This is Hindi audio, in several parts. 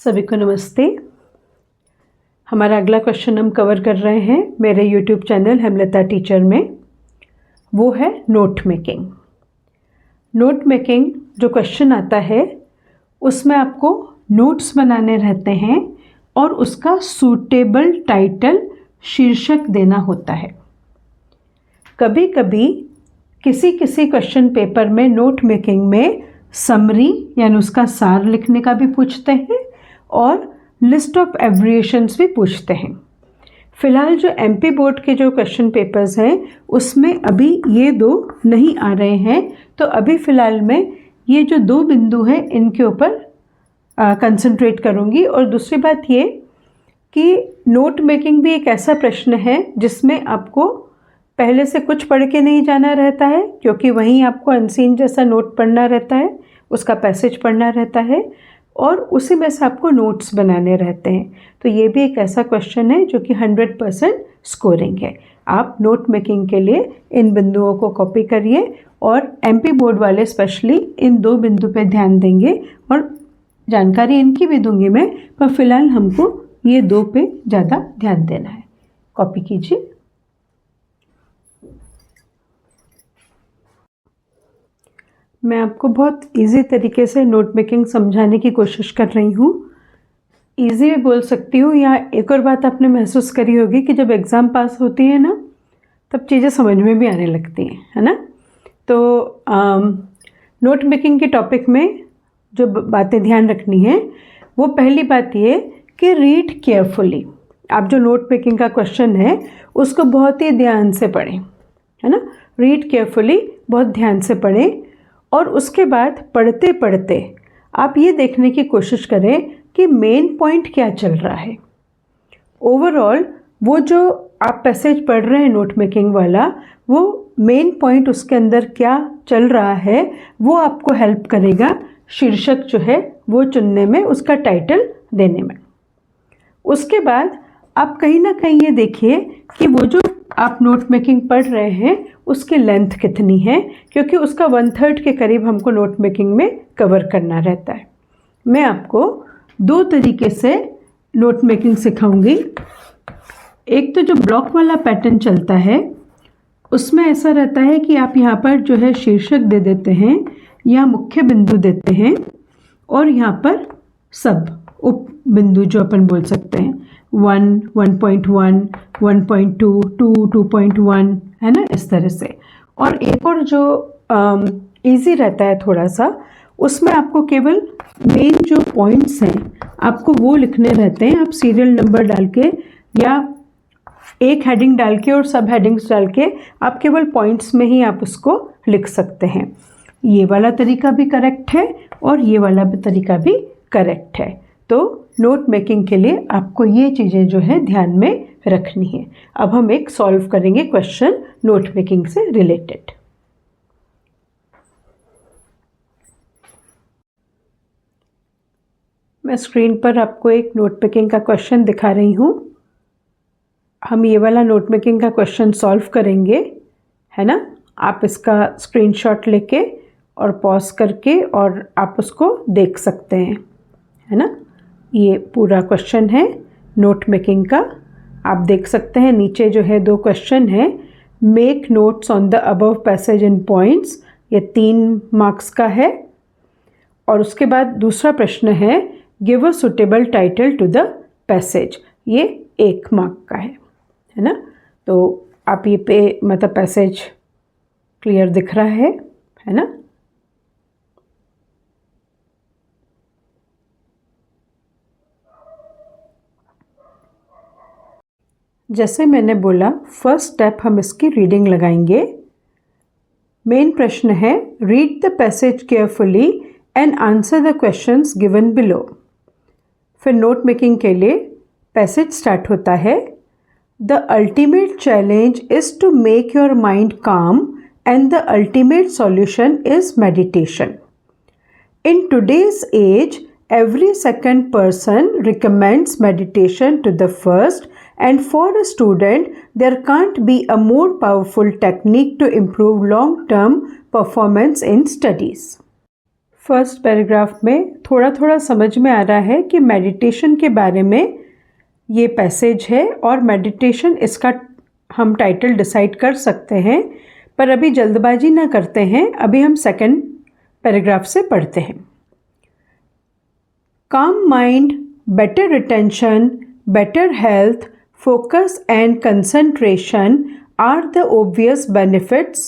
सभी को नमस्ते। हमारा अगला क्वेश्चन हम कवर कर रहे हैं मेरे यूट्यूब चैनल हेमलता टीचर में। वो है नोट मेकिंग। नोट मेकिंग जो क्वेश्चन आता है उसमें आपको नोट्स बनाने रहते हैं और उसका सूटेबल टाइटल शीर्षक देना होता है। कभी कभी किसी क्वेश्चन पेपर में नोट मेकिंग में समरी यानी उसका सार लिखने का भी पूछते हैं और लिस्ट ऑफ एब्रिएशंस भी पूछते हैं। फ़िलहाल जो एमपी बोर्ड के जो क्वेश्चन पेपर्स हैं उसमें अभी ये दो नहीं आ रहे हैं, तो अभी फ़िलहाल मैं ये जो दो बिंदु हैं इनके ऊपर कंसंट्रेट करूँगी। और दूसरी बात ये कि नोट मेकिंग भी एक ऐसा प्रश्न है जिसमें आपको पहले से कुछ पढ़ के नहीं जाना रहता है, क्योंकि वहीं आपको अनसीन जैसा नोट पढ़ना रहता है, उसका पैसेज पढ़ना रहता है और उसी में से आपको नोट्स बनाने रहते हैं। तो ये भी एक ऐसा क्वेश्चन है जो कि 100% स्कोरिंग है। आप नोट मेकिंग के लिए इन बिंदुओं को कॉपी करिए और एमपी बोर्ड वाले स्पेशली इन दो बिंदु पे ध्यान देंगे और जानकारी इनकी भी दूंगी मैं, पर फिलहाल हमको ये दो पे ज़्यादा ध्यान देना है। कॉपी कीजिए। मैं आपको बहुत इजी तरीके से नोट मेकिंग समझाने की कोशिश कर रही हूँ। इजी भी बोल सकती हूँ, या एक और बात आपने महसूस करी होगी कि जब एग्ज़ाम पास होती है ना तब चीज़ें समझ में भी आने लगती हैं, है ना। तो नोट मेकिंग के टॉपिक में जो बातें ध्यान रखनी है वो पहली बात ये कि रीड केयरफुली। आप जो नोट मेकिंग का क्वेश्चन है उसको बहुत ही ध्यान से पढ़ें, है ना। रीड केयरफुली, बहुत ध्यान से पढ़ें और उसके बाद पढ़ते पढ़ते आप ये देखने की कोशिश करें कि मेन पॉइंट क्या चल रहा है। ओवरऑल वो जो आप पैसेज पढ़ रहे हैं नोट मेकिंग वाला, वो मेन पॉइंट उसके अंदर क्या चल रहा है वो आपको हेल्प करेगा शीर्षक जो है वो चुनने में, उसका टाइटल देने में। उसके बाद आप कहीं ना कहीं ये देखिए कि वो जो आप नोट मेकिंग पढ़ रहे हैं उसकी लेंथ कितनी है, क्योंकि उसका 1/3 के करीब हमको नोट मेकिंग में कवर करना रहता है। मैं आपको दो तरीके से नोट मेकिंग सिखाऊंगी। एक तो जो ब्लॉक वाला पैटर्न चलता है उसमें ऐसा रहता है कि आप यहाँ पर जो है शीर्षक दे देते हैं, यहाँ मुख्य बिंदु देते हैं और यहाँ पर सब उप बिंदु जो अपन बोल सकते हैं 1, 1.1, 1.2, 2, 2.1, है ना, इस तरह से। और एक और जो इजी रहता है थोड़ा सा, उसमें आपको केवल मेन जो पॉइंट्स हैं आपको वो लिखने रहते हैं। आप सीरियल नंबर डाल के या एक हेडिंग डाल के और सब हेडिंग्स डाल के आप केवल पॉइंट्स में ही आप उसको लिख सकते हैं। ये वाला तरीका भी करेक्ट है और ये वाला भी तरीका भी करेक्ट है। तो नोट मेकिंग के लिए आपको ये चीज़ें जो है ध्यान में रखनी है। अब हम एक सॉल्व करेंगे क्वेश्चन नोट मेकिंग से रिलेटेड। मैं स्क्रीन पर आपको एक नोट मेकिंग का क्वेश्चन दिखा रही हूँ। हम ये वाला नोट मेकिंग का क्वेश्चन सॉल्व करेंगे, है ना। आप इसका स्क्रीनशॉट लेके और पॉज करके और आप उसको देख सकते हैं, है ना। ये पूरा क्वेश्चन है नोट मेकिंग का। आप देख सकते हैं नीचे जो है दो क्वेश्चन है। Make notes on the above passage in points, ये 3 मार्क्स का है। और उसके बाद दूसरा प्रश्न है give a suitable title to the passage, ये 1 मार्क का है ना। तो आप ये पे मतलब पैसेज क्लियर दिख रहा है ना। जैसे मैंने बोला फर्स्ट स्टेप हम इसकी रीडिंग लगाएंगे। मेन प्रश्न है read the passage carefully and answer the questions given below. फिर नोट मेकिंग के लिए पैसेज स्टार्ट होता है the ultimate challenge is to make your mind calm and the ultimate solution is meditation. In today's age every second person recommends meditation to the first, and for a student there can't be a more powerful technique to improve long-term performance in studies. First paragraph में थोड़ा थोड़ा समझ में आ रहा है कि मेडिटेशन के बारे में ये पैसेज है और मेडिटेशन इसका हम टाइटल डिसाइड कर सकते हैं, पर अभी जल्दबाजी ना करते हैं। अभी हम सेकंड पैराग्राफ से पढ़ते हैं। काम mind, better retention, better health, focus and concentration are the obvious benefits.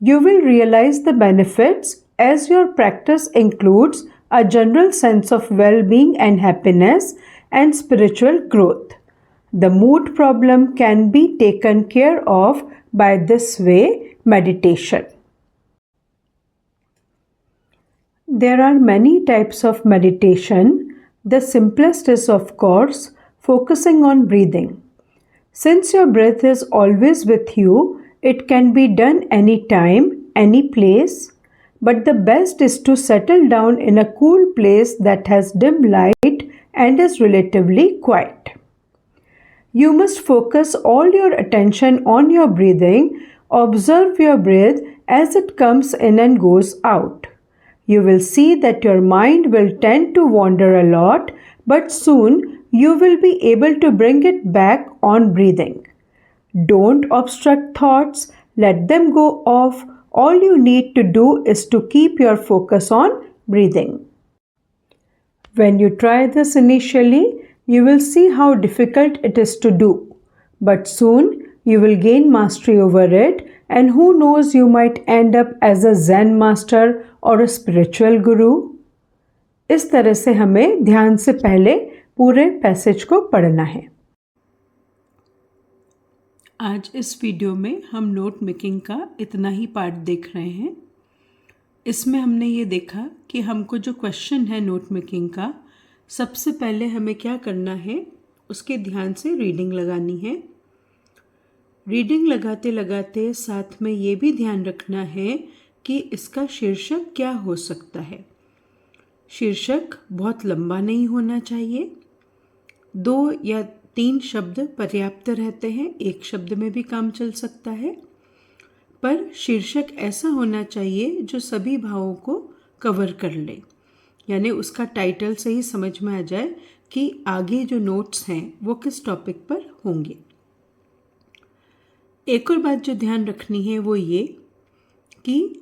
You will realize the benefits as your practice includes a general sense of well-being and happiness and spiritual growth. The mood problem can be taken care of by this way meditation. There are many types of meditation. The simplest is, of course, focusing on breathing. Since your breath is always with you, it can be done anytime, any place, but the best is to settle down in a cool place that has dim light and is relatively quiet. You must focus all your attention on your breathing. Observe your breath as it comes in and goes out. You will see that your mind will tend to wander a lot, but soon you will be able to bring it back on breathing. Don't obstruct thoughts, let them go off. All you need to do is to keep your focus on breathing. When you try this initially, you will see how difficult it is to do, but soon you will gain mastery over it, and who knows, you might end up as a Zen master or a spiritual guru. इस तरह से हमें ध्यान से पहले पूरे पैसेज को पढ़ना है। आज इस वीडियो में हम नोट मेकिंग का इतना ही पार्ट देख रहे हैं। इसमें हमने ये देखा कि हमको जो क्वेश्चन है नोट मेकिंग का, सबसे पहले हमें क्या करना है, उसके ध्यान से रीडिंग लगानी है। रीडिंग लगाते लगाते साथ में ये भी ध्यान रखना है कि इसका शीर्षक क्या हो सकता है। शीर्षक बहुत लंबा नहीं होना चाहिए, 2 या 3 शब्द पर्याप्त रहते हैं, एक शब्द में भी काम चल सकता है, पर शीर्षक ऐसा होना चाहिए जो सभी भावों को कवर कर ले, यानी उसका टाइटल से ही समझ में आ जाए कि आगे जो नोट्स हैं वो किस टॉपिक पर होंगे। एक और बात जो ध्यान रखनी है वो ये कि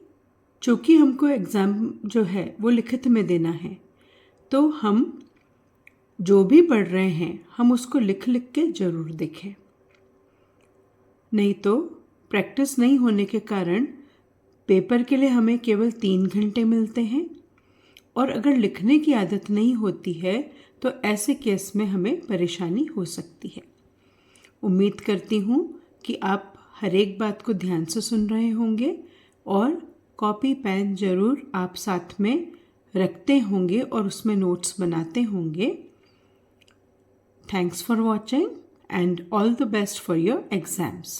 चूँकि हमको एग्ज़ाम जो है वो लिखित में देना है, तो हम जो भी पढ़ रहे हैं हम उसको लिख लिख के ज़रूर देखें, नहीं तो प्रैक्टिस नहीं होने के कारण पेपर के लिए हमें केवल 3 घंटे मिलते हैं, और अगर लिखने की आदत नहीं होती है तो ऐसे केस में हमें परेशानी हो सकती है। उम्मीद करती हूँ कि आप हर एक बात को ध्यान से सुन रहे होंगे और कॉपी पेन ज़रूर आप साथ में रखते होंगे और उसमें नोट्स बनाते होंगे। Thanks for watching and all the best for your exams.